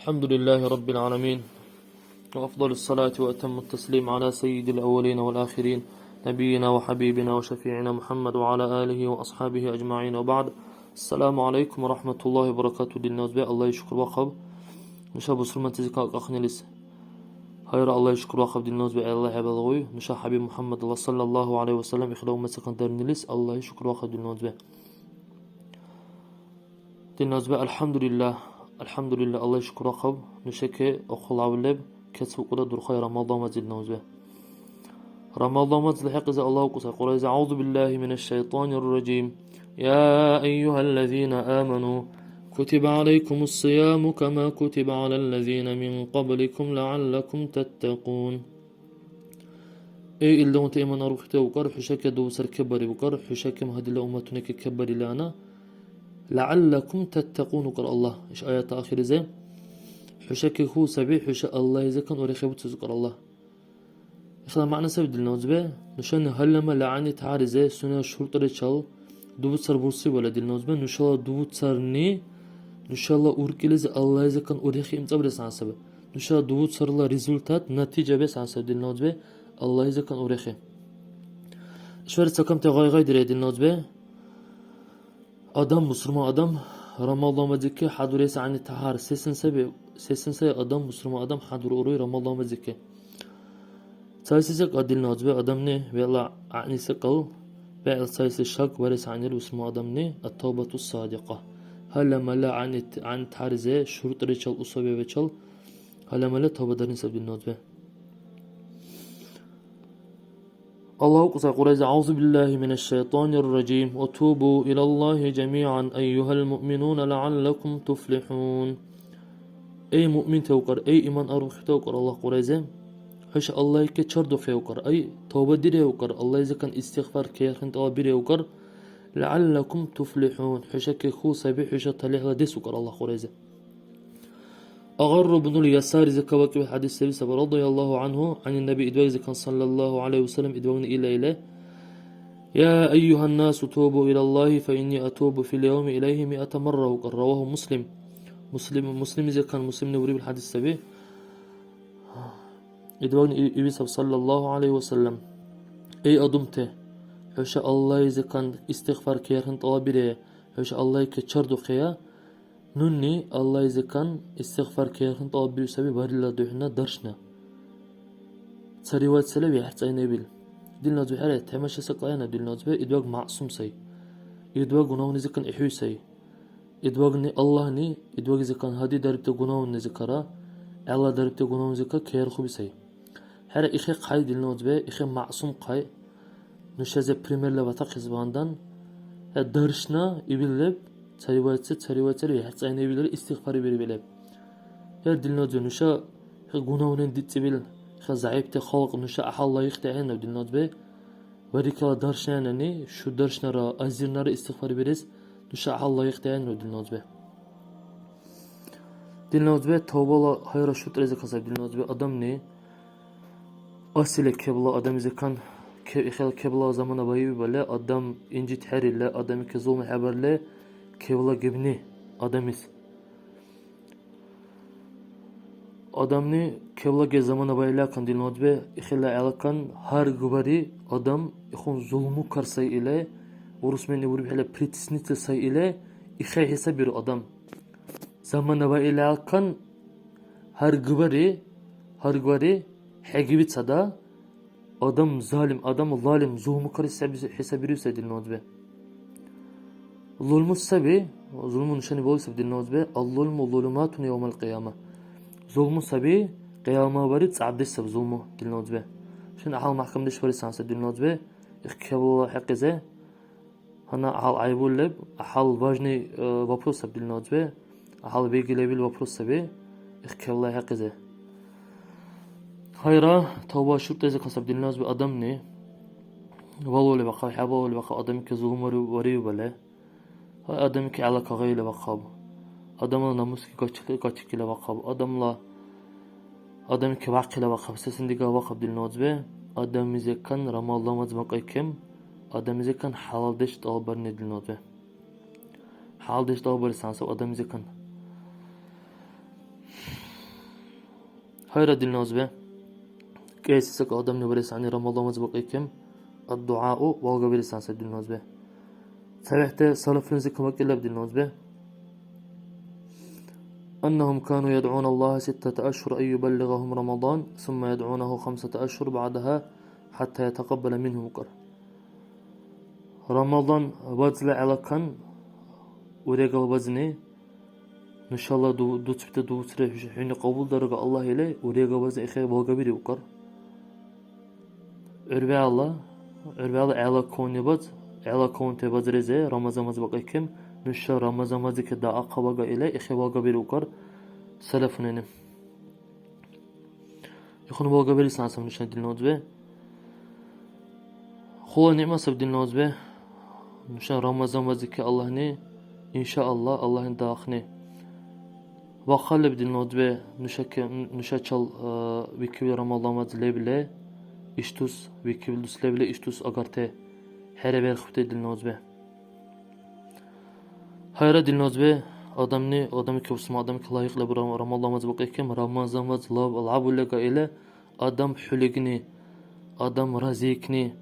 الحمد لله رب العالمين، وأفضل الصلاة وأتم التسليم على سيد الأولين والآخرين نبينا وحبيبنا وشفيعنا محمد وعلى آله وأصحابه أجمعين، وبعد. السلام عليكم ورحمة الله وبركاته. دلنا زباء الله يشكر وقب نشاب سلمة تزكاك أخني لس خير الله يشكر وقب. دلنا زباء الله يبلغوي نشا حبيب محمد الله صلى الله عليه وسلم إخلاو مسكن درني لس الله يشكر وقب. دلنا زباء الحمد لله الله يشكر وقب نشكي أخل عولب كسب قدر درخي رمضان مزيد نوزبه رمضان مزيد حق إذا الله قصر قرأ أعوذ بالله من الشيطان الرجيم. يا أيها الذين آمنوا كتب عليكم الصيام كما كتب على الذين من قبلكم لعلكم تتقون. أي إلا أنت إيمان أروحته وقر حشك دوسر كبري وقر حشك مهد الله أمتنك كبري لنا لعلكم تتقون. وقر الله إيش آيات آخر زي حشك هو سبي حش الله إذا كان ورخيب تذكر الله. إخلا معنى سبب النوزبة نشان هلما لعني تعارزة سنة شرط رجال دوت سر برسي ولا النوزبة نشالله دوت سرني نشالله أوركيلز الله إذا كان ورخيب تبرس عن سبب نشالله دوت سر الله ريزولتات نتيجة بس عن سبب النوزبة الله إذا كان ورخيب. شوية سكمت غاي دريد النوزبة adam Müslüman adam Ramazan'daki haduresi ani tahar sesin say adam Müslüman adam hadur oruy Ramazan'daki sayısızlık adil nazbe adam ne ve la anisi kal ve sayısı şak varis anil Müslüman adam ne at-tawbatu sadiqa halama la an tahrize şurut reçal usabe ve çal halama la tawbadarin sabdil nazbe. الله قصة قريزة أعوذ بالله من الشيطان الرجيم وتوبوا إلى الله جميعا أيها المؤمنون لعلكم تفلحون. أي مؤمن توقر أي إيمان أروح توقر الله قريزة حش الله كتشردو خيوقر أي توبة ديري وقر الله إذا كان استغفار كيرخن توابيري وقر لعلكم تفلحون حشك خو سبي حش تليح لديس وقر الله قريزة. أغر بن اليسار زكوك بحديث سبي رضي الله عنه عن النبي إدواء كان صلى الله عليه وسلم إدواء إلى يا أيها الناس توبوا إلى الله فإني أتوب في اليوم إليه 100 مرة. وقال رواه مسلم إذا كان مسلم نوري بالحديث سبي إدواء إبي صلى الله عليه وسلم أي أدمته حش الله إذا كان استغفار كيرهن طلبيره حش الله كتشردو خيا نوني الله إذا كان استغفار كيرخن طلب بيسبي بارلا دوحنا درشنا سريوات سلبي حتى ينبيل دلنا زحرة تمشي سقينا دلنا زبا إدواج معصوم سي إدواج جناون إذا كان إحوي سي إدواج ني الله ني إدواج إذا كان هادي دربت جناون نذكره الله دربت جناون ذكر كير خوب سي حرة إخي قاي دلنا زبا إخي معصوم قاي نشازة بريمير لبتاق حزباندان درشنا يبيلب سريواتي حتى أنا بيلر استغفار بيلر هاد دلنا نشا جناون ديتبيل خزعيبت خلق نشا الله يختعنا دلنا به وريك الله درشنا نني شو درشنا را أزيرنا را استغفار بيرس نشا الله يختعنا دلنا به دلنا به توبة هيرا شو تريز كسب دلنا به أدم ني أصل كبلا أدم إذا كان خل كبلا زمان بايو بلا أدم إنجت حري لا أدم كزوم حبر لا كبلا جبني أدميس أدمني كبلا جزمان بايلا كان دلنود به إخلا علاقان هر جبري أدم يخون ظلمو كرسي إله ورسمين يوري بحلا بريتسنيت سي إله إخي حسابير أدم زمان بايلا كان هر جبري حجبت صدا أدم ظالم ظلمو كرسي حسابير سيدلنود به ظلم السبي ظلم نشاني بقول سبد الناس به الظلم ظلمات يوم القيامة. ظلم السبي قيامة بريد عبد السب ظلمه الناس به شن أحال محكمة دش فريس عن سد الناس به إخكاب الله حق زه هنا أحال عيبول لب أحال واجني وبروس سبد الناس به أحال بيجي لبيل وبروس سبي إخكاب الله حق زه خيرا توبة شرط إذا كسبد الناس به أدمني والله اللي بقى حبوا اللي بقى أدم كظلم وريو بله أدم كي على كغيله بقاب أدم لا ناموس كي قاتش كي بقاب أدم كي واقع له بقاب سسن ديجا بقاب دل نوزبه أدم إذا كان رمضان مزمق كم أدم إذا كان حلال دشت ألبر ندل نوزبه حلال دشت ألبر سانس أدم إذا كان هاي ردي النوزبة كيسك آدم نبرس عني رمضان مزبقيكم الدعاء والقبيل سانس بدي النوزبة سمعت سلف نزكم وكلا بدي النوزبة أنهم كانوا يدعون الله 6 أشهر أن يبلغهم رمضان ثم يدعونه 5 أشهر بعدها حتى يتقبل منهم مكر رمضان بزل على كان ورقل بزني إن شاء الله دو تبت دو تري حين قبول درجة الله إليه ورقل بزن إخي بالقبيل وكر عربي الله على كون يبز على كون تبز رزة رمضان مزبقيكم نشا رمضان مزك دا أقوى إليه إخي بالقبيل وكر سلفنا يخون بالقبيل سانسم نشا دين نوزبه خلا نعمة سب دين نوزبه نشا رمضان مزك الله ني إن شاء الله داخني وخلب دين نوزبه نشا چل بكبير رمضان مزلي بله İştus ve kibildüsle iştus agarte her bir xufte dilnozbe. Hayra dilnozbe adamı kevsma adamı layıkla bir Ramazanımız bakayım Ramazanımız labu lega ile adam hülegni adam razikni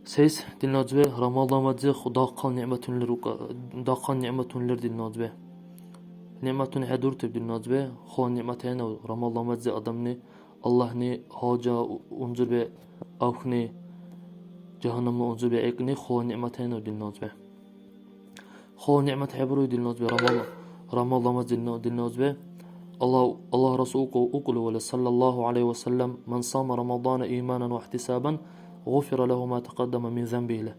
ses dilnozbe Ramazanımızı daqal nimetünler dilnozbe. Nimetün hadur tib dilnozbe xo nimetene Ramazanımızı adamni Allah ni haca unzur be afni cehenneme unzur be ekni xo nimetene dilnozbe. خو نعمة حبرو دي النوز بي رمضان دي النوز بي الله رسولك أقول ولا صلى الله عليه وسلم من صام رمضان إيمانا واحتسابا غفر له ما تقدم من ذنبه له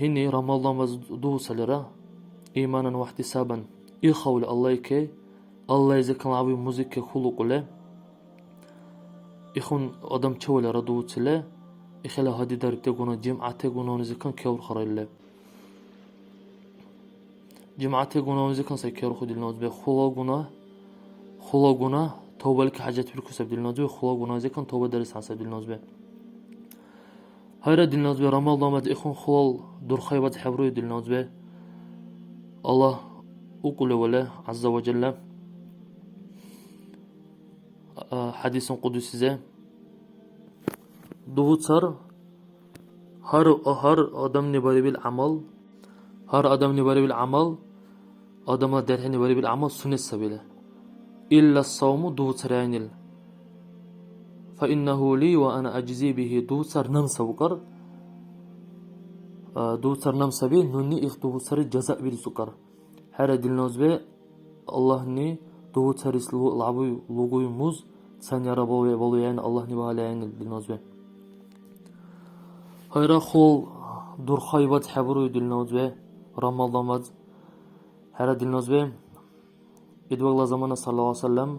هني رمضان دوس لرا إيمانا واحتسابا إخول الله كي الله يزكى عبي موزيك خلق له إخون أدم تشول ردوت له إخلا هادي دارب تقولون جمعة تقولون زكان كيور خرج له جمعة تقولون زكان سكير خد الناس به خلاقنا توبة لك حاجات بركوس عبد الناس به خلاقنا زكان توبة درس عبد الناس به هيرد الناس به رمضان مد إخون خلال دور خيبات حبروي الناس به الله أقول ولا عز وجل حديث قدسي زي دوتر هر آدم نبری بیل عمل هر آدم نبری بیل عمل آدم درهم نبری بیل عمل سنت سبیله إلا الصوم دوتر عنيل فإنه لي وأنا أجزي به دوتر نمس وكر دوتر نمس به نني إخ دوتر جزاء بيل سكر هر دلناز به الله ني دوتر اسلو لعبي لوجوي موز سن يرى بولو يعني الله نبالي عنيل دلناز به هيرا خول دور خيبات حبرو دلنوز به رمضان هر دلنوز به إدوغلا زمان صلى الله عليه وسلم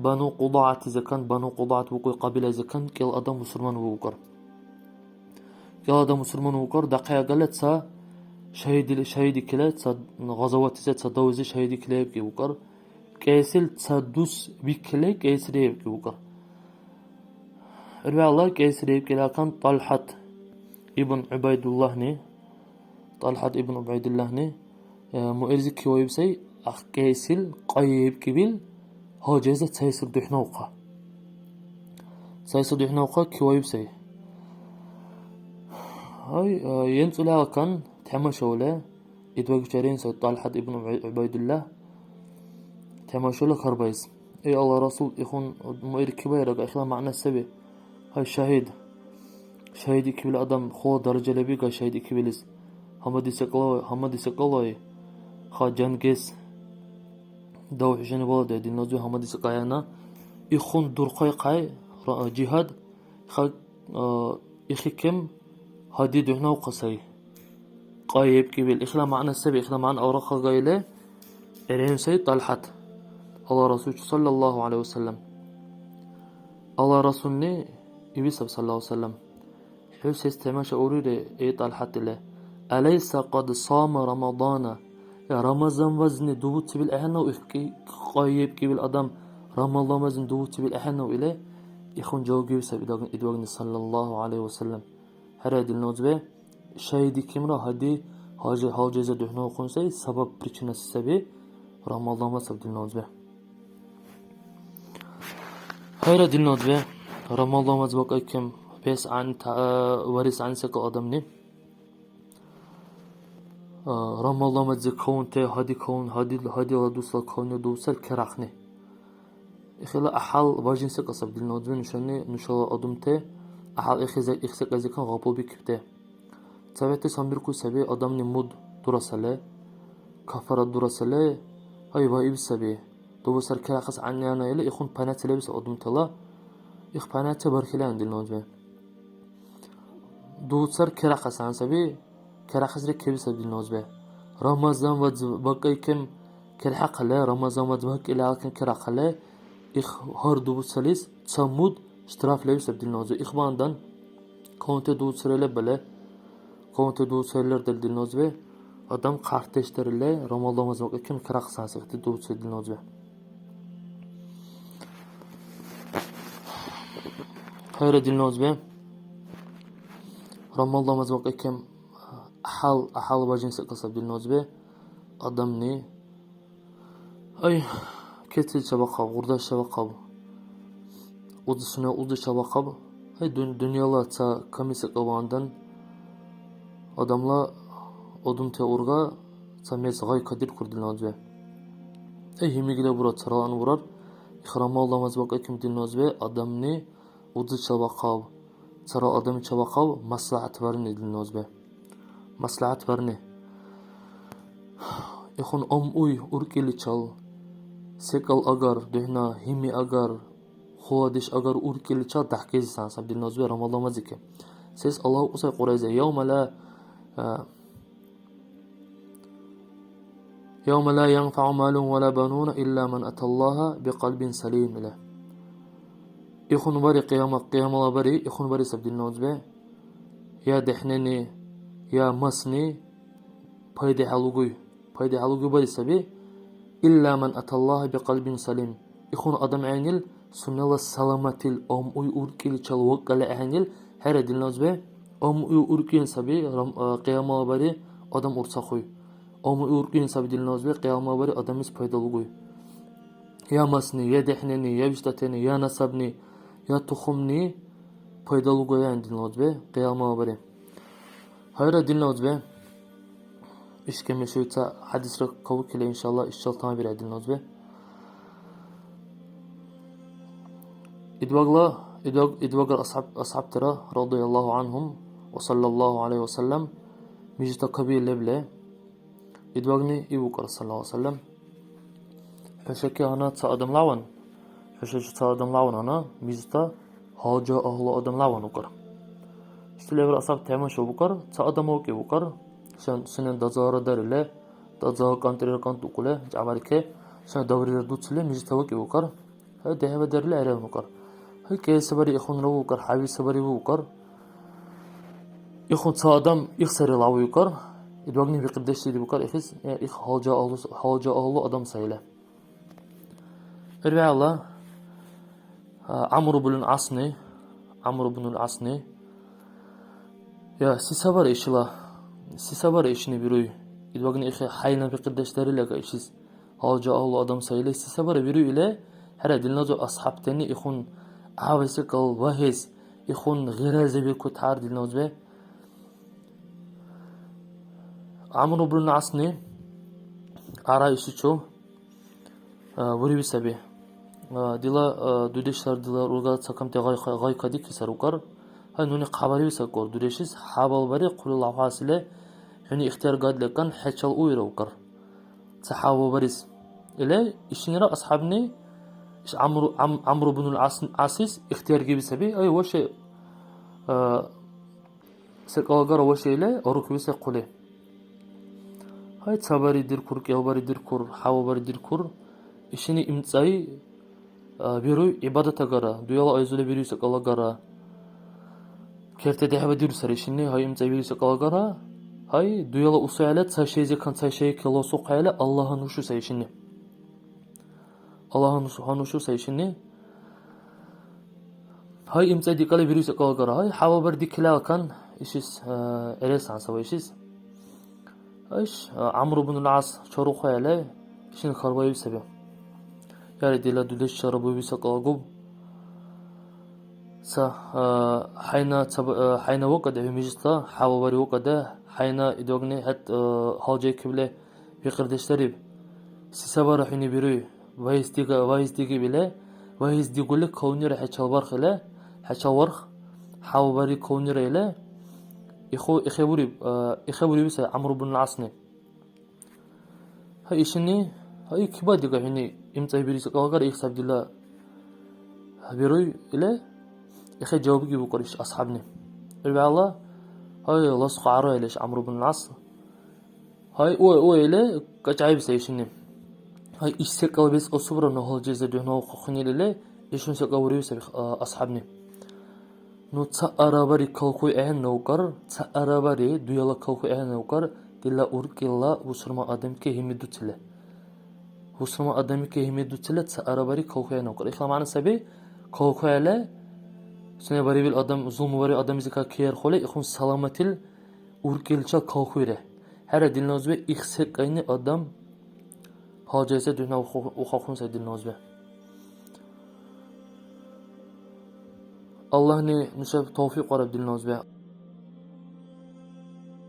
بنو قضاعة زكان بنو قضاعة وقوي قبيلة زكان كل أدم مسلمان ووكر كل أدم مسلمان ووكر دقيقة قالت سا شهيد كلا سا غزوات سا دوزي شهيد كلا يبكي ووكر كيسل سا دوس بكلا كيسل يبكي ووكر ربع الله كيسل يبكي لكن طلحت ابن عبيد الله ني طلحة ابن عبيد الله ني مؤرزك كويبسي أخ كيسل قيب كبيل هو جيزة سيسر دحنوقة كويبسي هاي ينسوا كان تحمشوا له يدوق جارين سيد طلحة ابن عبيد الله تحمشوا له كربيس اي الله رسول يخون مؤرزك كبير اخلا معنا السبي هاي شهيد كبيل أدم خو درجة لبيقى شهيد كبيلس همدي سقلاوي خا جنگس دو حجاني بالده دي نوزو همدي سقايانا يخون درقاي قاي جهاد خا يخكم هادي دهنا وقصي قايب كبيل إخلا معنا السبي إخلا معنا أوراق قايلة إرين سيد طلحت الله رسول صلى الله عليه وسلم الله رسولني يبيسب صلى الله عليه وسلم حس استماش أوريد إيط الحتلة أليس قد صام رمضان يا رمضان وزن دوت بالأحنة وإخكي قايب كي بالأدم رمضان وزن دوت بالأحنة وإليه يخون جوجي بسبب إدواغن صلى الله عليه وسلم هراد النوزبة شايدي كمرا هدي حاجة دهنا وخونسي سبب بريچنا سبب رمضان وسبب النوزبة Hayra dinlad ve Ramazan mazbak aykem pes an varis an sek adamni Ramazan mazbak kaunte hadi ladusla kaunu dusal kerakhni إخلا أحال واجن سك أصاب دلنا دوين نشاني نشلا أدمته أحال إخزك أزكان غابو بكبته تبعت سامبركو سبي أدم نمود دراسله كفر دراسله هاي وايب سبي تو سر كراخس عني أنا إلا يخون بنات لبس أدمتلا إخ بنات بركلا عند النوزة دو سر كراخس عن سبي كراخس ركب سبي النوزة رمضان وز بقى كم كرحق له رمضان وز بقى إلى كن كراخ له إخ هار دو سليس تصمد اشتراف لبس عبد النوزة إخ باندن كونت دو سرله بله كونت دو سرلر دل النوزة adam kardeşleriyle Ramazan'ımız vakit kim kırak sansıktı doğusu edilin ozbe. Hayır edilin ozbe. Ramazan'ımız vakit kim ahal bacın sıkısa edilin ozbe. Adam ne? Ay ketil çabakab, gurda çabakab. Udusuna udu çabakab. Hay dünyalı atsa kamisi kavandan adamla odum teorga sames gay kadir kurdilnozbe ey himigile burat saralan burar ihrama Allah'ımız bak kim dinozbe adamni udu çabaqav sara adamı çabaqav maslahat varni dinozbe maslahat varni ikhun uy urkili çal sekal agar dehna himi agar khodish agar urkili çal tahkiz sansab dinozbe Ramazan'ımız ki ses Allah usay qurayza yawma la يوم لا ينفع مال ولا بنون إلا من أتى الله بقلب سليم له يخون بري قيام الله بري يخون بري سبد النوز به يا دحنني يا مسني بايدي حلوغي بري سبي إلا من أتى الله بقلب سليم يخون أدم عينيل سنة الله سلامة الأم أي أوركيل چل وقل عينيل هرد النوز به أم أي أوركيل سبي قيام الله بري أدم أرسخوي Ama urkin sabidil nazbe qiyama bari adamız paydalı goy. Ya masni, ya dehneni, ya viştateni, ya nasabni, ya tukhumni paydalı goya indil nazbe qiyama bari. Hayra dil nazbe. İşkeme şuyta hadisra kavuk ile inşallah işçaltama bir adil nazbe. İdvagar ashab tira radıyallahu anhum ve sallallahu aleyhi ve sellem mijta kabil leble إدواجني يبوكر صلى الله عليه وسلم حشكي أنا تصادم لعون حشكي تصادم لعون أنا ميزتا هاجا أهل أدم لعون وكر اشتلي بر أصاب تعمل شو بكر تصادم وكي بكر سنن دزارة درله دزارة كانتري كانت وكله جعبالك سنن دوري دوتسله ميزتا وكي بكر هاي ده درله عرف بكر هاي كي سبري إخون رو بكر حبي سبري بكر إخون تصادم يخسر العوي بكر İdvagni bir kardeşliği bu kadar ikiz ilk halca oğlu adam sayıla. Erve Allah Amr ibn al-Asni ya sisa var işini bir uy. İdvagni iki hayna bir kardeşleriyle işiz halca oğlu adam sayıla sisa var bir uy ile her dilnazo ashabteni ikhun avesi kal vahiz ikhun giraze bir kutar dilnazo Amr ibn al-Asni ara işiço vuri bisabi dila düdeşler dila urga sakamte gay kadik sarukar hay nuni xabari bisakor düdeşiz habal bari qulullahu hasile hani ihtiyar gadlekan hachal uyrukar sahabu baris ile işinira ashabni iş Amr ibn al-Asis ihtiyar gibi sabi ay o şey sekalgar o şeyle oruk bise qule Hay sabaridir kur, kelbaridir kur, havabaridir kur. İşini imtsayı biru ibadata gara. Duyala ayzule biru sakala gara. Kerte dehve diru sar işini hay imtsayı biru sakala gara. Hay duyala usayla tsaşeyze kan tsaşeye kelo soqayla Allah'ın huşu say işini. Allah'ın huşu say işini. Hay imtsayı dikale biru sakala gara. Hay havabar dikla kan işis eresan sava işis. Ayş Amr ibn al-As çoru xoyale işin xarbayı sebebi. Yani dila düdeş şarabı bir sakalgub Sa hayna vokada hümijista havavari vokada hayna idogne hat halcay kibile bir kardeşlerim sisabara hini biri vahizdigi bile vahizdigule kovnire haçalvar havavari kovnire ile İxeburi bisa Amr bin Asni hay işini hay kibadiga hini imtay birisi kalgar İxabdillah biri ile إخي جوابي جيبوا قريش أصحابني اللي الله هاي لصق عراي ليش عمرو بن العاص هاي او إلى كجايب سيشني هاي إيش سكوا بس أصبر إنه هو جزء جهنم وخخني لله إيش نسكوا وريس أصحابني نو تأرابري كلكوي أهن نوكر تأرابري ديالا كلكوي أهن نوكر دلا أورك الله وسرما آدم كهيم دوتله وسرما آدم كهيم دوتله تأرابري كلكوي أهن نوكر إخلا معنا سبي كلكوي له Sene bari bil adam zulmü bari adam zika kiyer khole ikhun salamatil urkelcha kalkuyre. Her dilnozbe ikhsek aynı adam hacese dünya ukhakun se dilnozbe. Allah ne nusab tawfiq arab dilnozbe.